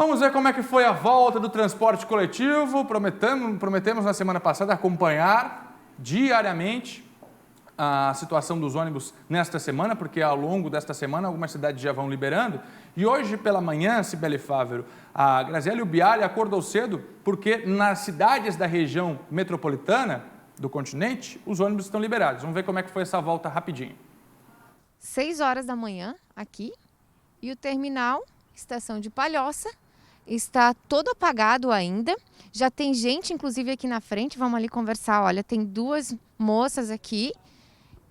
Vamos ver como é que foi a volta do transporte coletivo. Prometemos na semana passada acompanhar diariamente a situação dos ônibus nesta semana, porque ao longo desta semana algumas cidades já vão liberando. E hoje pela manhã, Cibele Fávero, a Graziele Ubbiali acordou cedo porque nas cidades da região metropolitana do continente, os ônibus estão liberados. Vamos ver como é que foi essa volta rapidinho. 6 horas da manhã aqui e o terminal, estação de Palhoça, está todo apagado ainda. Já tem gente, inclusive, aqui na frente. Vamos ali conversar. Olha, tem 2 moças aqui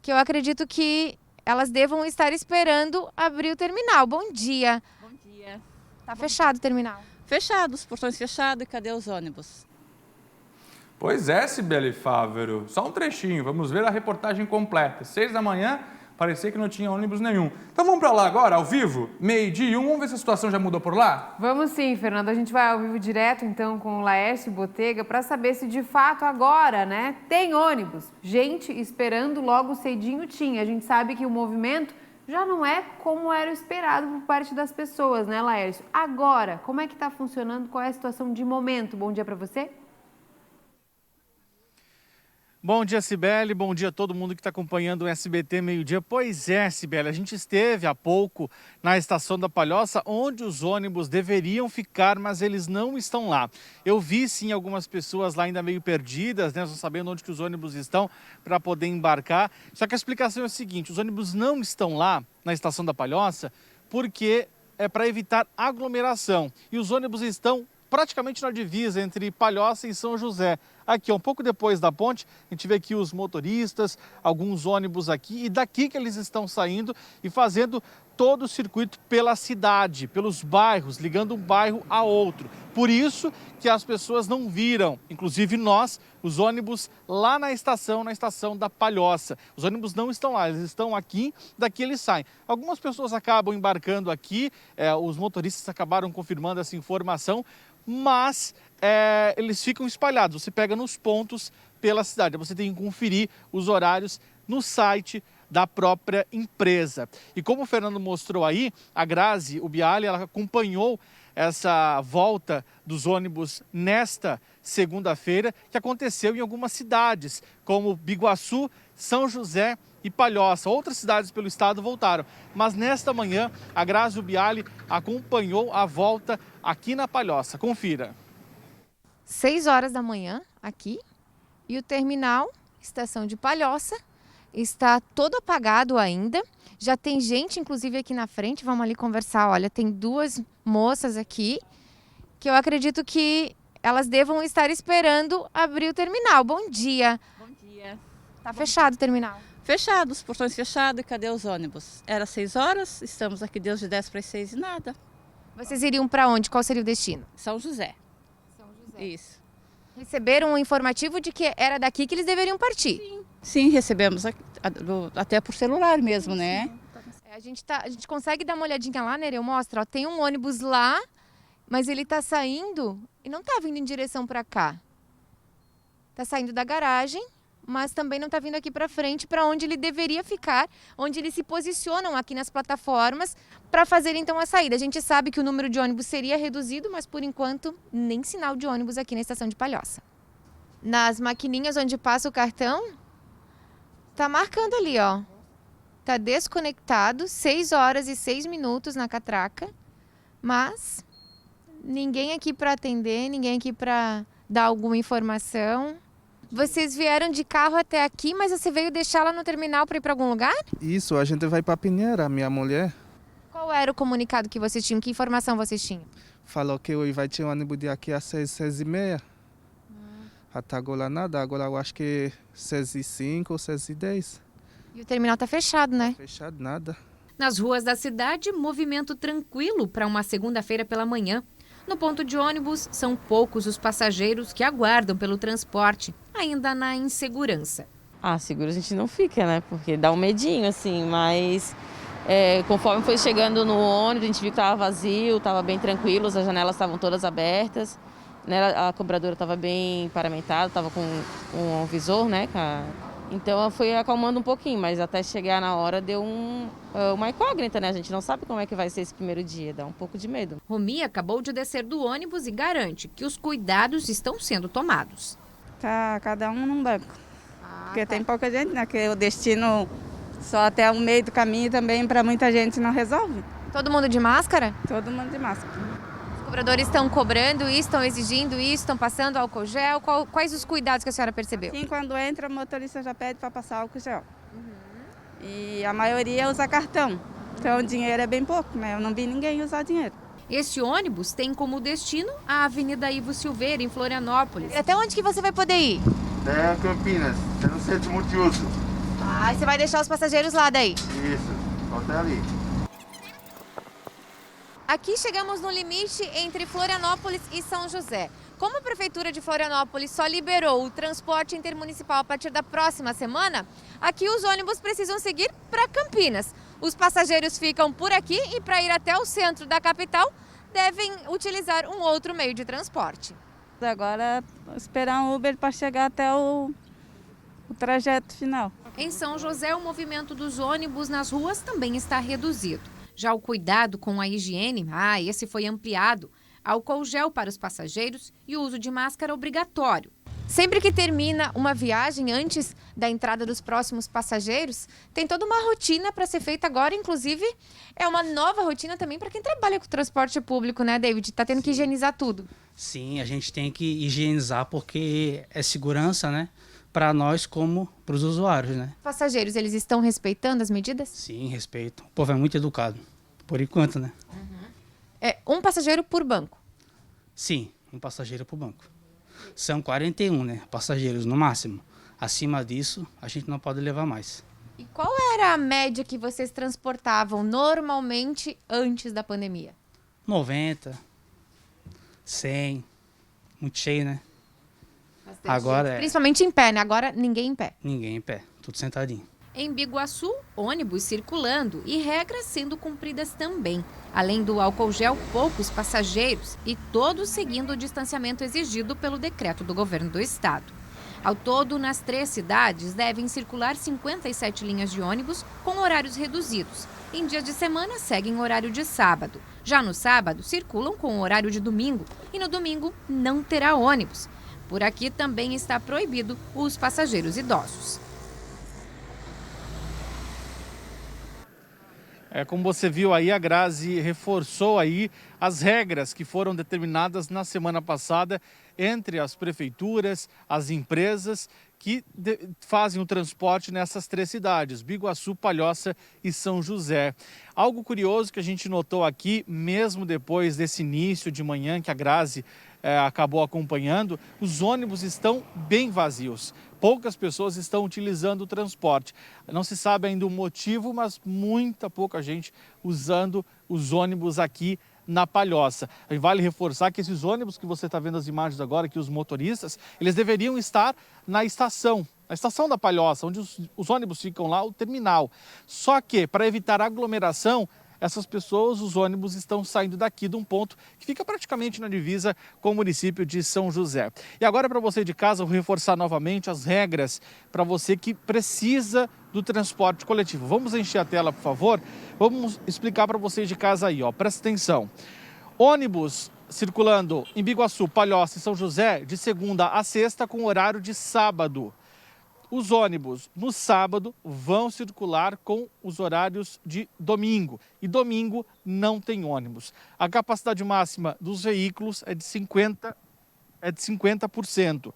que eu acredito que elas devam estar esperando abrir o terminal. Bom dia. Bom dia. Tá fechado o terminal? Fechado, os portões fechados. E cadê os ônibus? Pois é, Cibele Fávero. Só um trechinho. Vamos ver a reportagem completa. 6 da manhã. Parecia que não tinha ônibus nenhum. Então vamos para lá agora, ao vivo, 12:01. Vamos ver se a situação já mudou por lá? Vamos sim, Fernando. A gente vai ao vivo direto, então, com o Laércio Botega para saber se de fato agora, né, tem ônibus. Gente esperando logo cedinho tinha. A gente sabe que o movimento já não é como era esperado por parte das pessoas, né, Laércio? Agora, como é que está funcionando? Qual é a situação de momento? Bom dia para você. Bom dia, Cibele. Bom dia a todo mundo que está acompanhando o SBT Meio-Dia. Pois é, Cibele, a gente esteve há pouco na estação da Palhoça, onde os ônibus deveriam ficar, mas eles não estão lá. Eu vi, sim, algumas pessoas lá ainda meio perdidas, né, não sabendo onde que os ônibus estão para poder embarcar. Só que a explicação é a seguinte, os ônibus não estão lá na estação da Palhoça porque é para evitar aglomeração. E os ônibus estão praticamente na divisa entre Palhoça e São José. Aqui, um pouco depois da ponte, a gente vê aqui os motoristas, alguns ônibus aqui, e daqui que eles estão saindo e fazendo todo o circuito pela cidade, pelos bairros, ligando um bairro a outro. Por isso que as pessoas não viram, inclusive nós, os ônibus lá na estação da Palhoça. Os ônibus não estão lá, eles estão aqui, daqui eles saem. Algumas pessoas acabam embarcando aqui, os motoristas acabaram confirmando essa informação, mas eles ficam espalhados. Você pega nos pontos pela cidade. Você tem que conferir os horários no site da própria empresa. E como o Fernando mostrou aí, a Grazi Ubbiali, ela acompanhou essa volta dos ônibus nesta segunda-feira, que aconteceu em algumas cidades, como Biguaçu, São José e Palhoça. Outras cidades pelo estado voltaram, mas nesta manhã a Grazi Ubbiali acompanhou a volta aqui na Palhoça. Confira. 6 horas da manhã aqui e o terminal, estação de Palhoça, está todo apagado ainda. Já tem gente, inclusive, aqui na frente. Vamos ali conversar. Olha, tem 2 moças aqui que eu acredito que elas devam estar esperando abrir o terminal. Bom dia. Bom dia. Tá fechado o terminal? Fechado, os portões fechados. E cadê os ônibus? Era 6 horas, estamos aqui desde 10 para as 6 e nada. Vocês iriam para onde? Qual seria o destino? São José. São José. Isso. Receberam um informativo de que era daqui que eles deveriam partir. Sim, recebemos até por celular mesmo, né? A gente consegue dar uma olhadinha lá, Nereu? Mostra, ó, tem um ônibus lá, mas ele tá saindo e não tá vindo em direção para cá. Tá saindo da garagem, mas também não tá vindo aqui para frente, para onde ele deveria ficar, onde eles se posicionam aqui nas plataformas para fazer então a saída. A gente sabe que o número de ônibus seria reduzido, mas por enquanto nem sinal de ônibus aqui na estação de Palhoça. Nas maquininhas onde passa o cartão, tá marcando ali, ó. Tá desconectado, 6 horas e 6 minutos na catraca, mas ninguém aqui para atender, ninguém aqui para dar alguma informação. Vocês vieram de carro até aqui, mas você veio deixar lá no terminal para ir para algum lugar? Isso, a gente vai para Pinheira, minha mulher. Qual era o comunicado que vocês tinham? Que informação vocês tinham? Falou que hoje vai ter um ônibus de aqui às 6h30. Até agora nada, agora eu acho que 6h05 ou 6h10. E o terminal tá fechado, né? Fechado, nada. Nas ruas da cidade, movimento tranquilo para uma segunda-feira pela manhã. No ponto de ônibus, são poucos os passageiros que aguardam pelo transporte, ainda na insegurança. Seguro a gente não fica, né? Porque dá um medinho, assim, mas conforme foi chegando no ônibus, a gente viu que estava vazio, estava bem tranquilo, as janelas estavam todas abertas, né? A cobradora estava bem paramentada, estava com um visor, né? Então eu fui acalmando um pouquinho, mas até chegar na hora deu uma incógnita, né? A gente não sabe como é que vai ser esse primeiro dia, dá um pouco de medo. Romi acabou de descer do ônibus e garante que os cuidados estão sendo tomados. Tá cada um num banco. Porque tem pouca gente, né? Que o destino só até o meio do caminho também para muita gente não resolve. Todo mundo de máscara? Todo mundo de máscara. Os cobradores estão cobrando isso, estão exigindo isso, estão passando álcool gel. Quais os cuidados que a senhora percebeu? Sim, quando entra, o motorista já pede para passar álcool gel. E a maioria usa cartão. Então o dinheiro é bem pouco, né? Eu não vi ninguém usar dinheiro. Esse ônibus tem como destino a Avenida Ivo Silveira, em Florianópolis. Até onde que você vai poder ir? É Campinas, é no centro multiuso. Ah, você vai deixar os passageiros lá daí? Isso, até ali. Aqui chegamos no limite entre Florianópolis e São José. Como a Prefeitura de Florianópolis só liberou o transporte intermunicipal a partir da próxima semana, aqui os ônibus precisam seguir para Campinas. Os passageiros ficam por aqui e para ir até o centro da capital devem utilizar um outro meio de transporte. Agora esperar um Uber para chegar até o trajeto final. Em São José, o movimento dos ônibus nas ruas também está reduzido. Já o cuidado com a higiene, esse foi ampliado. Álcool gel para os passageiros e o uso de máscara obrigatório. Sempre que termina uma viagem, antes da entrada dos próximos passageiros, tem toda uma rotina para ser feita agora, inclusive é uma nova rotina também para quem trabalha com transporte público, né, David? Está tendo que higienizar tudo. Sim, a gente tem que higienizar porque é segurança, né? Para nós como para os usuários, né? Passageiros, eles estão respeitando as medidas? Sim, respeito. O povo é muito educado, por enquanto, né? É um passageiro por banco? Sim, um passageiro por banco. São 41, né? Passageiros no máximo. Acima disso, a gente não pode levar mais. E qual era a média que vocês transportavam normalmente antes da pandemia? 90, 100, muito cheio, né? Bastante Agora gente. Principalmente em pé, né? Agora ninguém em pé. Ninguém em pé, tudo sentadinho. Em Biguaçu, ônibus circulando e regras sendo cumpridas também. Além do álcool gel, poucos passageiros e todos seguindo o distanciamento exigido pelo decreto do governo do estado. Ao todo, nas 3 cidades, devem circular 57 linhas de ônibus com horários reduzidos. Em dias de semana, seguem horário de sábado. Já no sábado, circulam com horário de domingo e no domingo não terá ônibus. Por aqui também está proibido os passageiros idosos. Como você viu aí, a Grazi reforçou aí as regras que foram determinadas na semana passada entre as prefeituras, as empresas que fazem o transporte nessas 3 cidades, Biguaçu, Palhoça e São José. Algo curioso que a gente notou aqui, mesmo depois desse início de manhã que a Grazi acabou acompanhando, os ônibus estão bem vazios. Poucas pessoas estão utilizando o transporte. Não se sabe ainda o motivo, mas pouca gente usando os ônibus aqui na Palhoça. Vale reforçar que esses ônibus que você está vendo as imagens agora, que os motoristas, eles deveriam estar na estação da Palhoça, onde os ônibus ficam lá, o terminal. Só que, para evitar aglomeração, essas pessoas, os ônibus estão saindo daqui de um ponto que fica praticamente na divisa com o município de São José. E agora, para você de casa, eu vou reforçar novamente as regras para você que precisa do transporte coletivo. Vamos encher a tela, por favor? Vamos explicar para vocês de casa aí, ó. Presta atenção. Ônibus circulando em Biguaçu, Palhoça e São José de segunda a sexta com horário de sábado. Os ônibus no sábado vão circular com os horários de domingo. E domingo não tem ônibus. A capacidade máxima dos veículos é de 50%.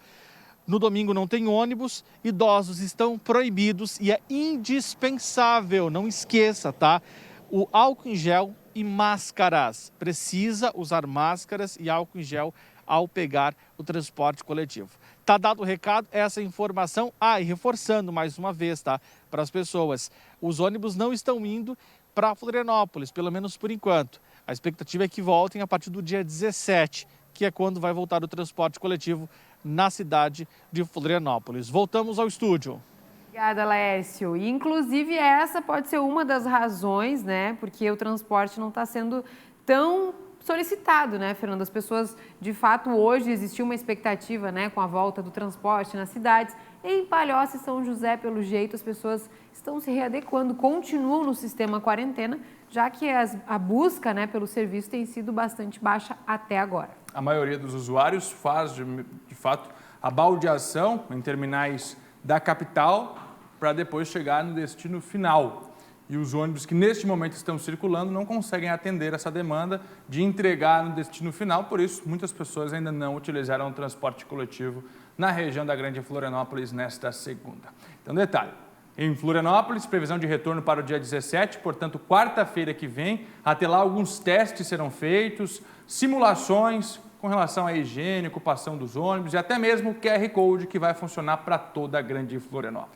No domingo não tem ônibus, idosos estão proibidos e é indispensável, não esqueça, tá? O álcool em gel e máscaras. Precisa usar máscaras e álcool em gel ao pegar o transporte coletivo. Tá dado o recado, essa informação. E reforçando mais uma vez, tá? Para as pessoas, os ônibus não estão indo para Florianópolis, pelo menos por enquanto. A expectativa é que voltem a partir do dia 17, que é quando vai voltar o transporte coletivo na cidade de Florianópolis. Voltamos ao estúdio. Obrigada, Laércio. E, inclusive, essa pode ser uma das razões, né? Porque o transporte não está sendo tão solicitado, né, Fernando? As pessoas, de fato, hoje existiu uma expectativa, né, com a volta do transporte nas cidades. Em Palhoça e São José, pelo jeito, as pessoas estão se readequando, continuam no sistema quarentena, já que a busca, né, pelo serviço tem sido bastante baixa até agora. A maioria dos usuários faz, de fato, a baldeação em terminais da capital para depois chegar no destino final. E os ônibus que neste momento estão circulando não conseguem atender essa demanda de entregar no destino final, por isso muitas pessoas ainda não utilizaram o transporte coletivo na região da Grande Florianópolis nesta segunda. Então, detalhe, em Florianópolis, previsão de retorno para o dia 17, portanto, quarta-feira que vem. Até lá, alguns testes serão feitos, simulações com relação à higiene, ocupação dos ônibus e até mesmo o QR Code que vai funcionar para toda a Grande Florianópolis.